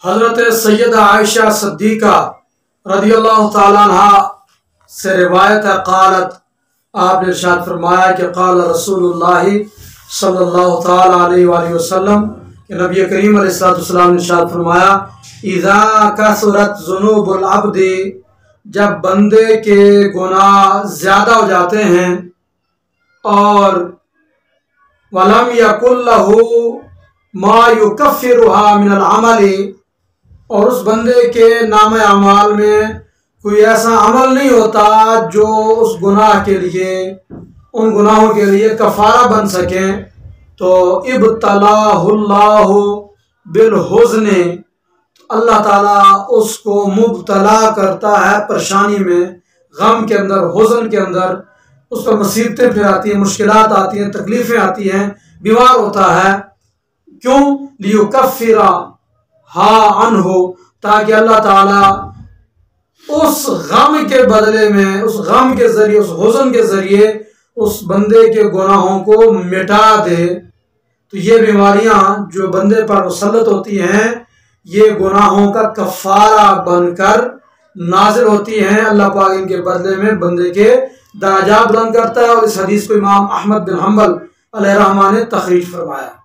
हज़रत सैयदा आयशा सिद्दीक़ा रज़ियल्लाहु ताला अन्हा से रिवायत है, क़ालत, आपने इरशाद फरमाया कि क़ाल रसूलुल्लाह सल्लल्लाहु ताला अलैहि वसल्लम कि नबी करीम अलैहिस्सलाम ने इरशाद फरमाया, इज़ा कसरत ज़ुनूबुल अब्दी, जब बंदे के गुनाह ज़्यादा हो जाते हैं और वलम यकुल लहू मा युकफ्फिरुहा मिनल अमली, और उस बंदे के नाम अमाल में कोई ऐसा अमल नहीं होता जो उस गुनाह के लिए, उन गुनाहों के लिए कफ़ारा बन सके, तो इब्तलाहुल्लाहु बिल हुज़्न, अल्लाह ताला उसको मुब्तला करता है परेशानी में, गम के अंदर, हुज़्न के अंदर। उस पर मुसीबतें फिर आती हैं, मुश्किलात आती हैं, तकलीफ़ें आती हैं, बीमार होता है। क्यों? लियुकफ्फिरा हा अन्हु, ताकि अल्लाह ताला उस गम के बदले में, उस गम के ज़रिए, उस हुज़्न के ज़रिए उस बंदे के गुनाहों को मिटा दे। तो ये बीमारियां जो बंदे पर मुसल्लत होती हैं, ये गुनाहों का कफ़ारा बनकर नाज़िल होती हैं। अल्लाह पाक इनके बदले में बंदे के दराजात बुलंद करता है। और इस हदीस को इमाम अहमद बिन हंबल अलैहिर्रहमा ने तखरीज फरमाया।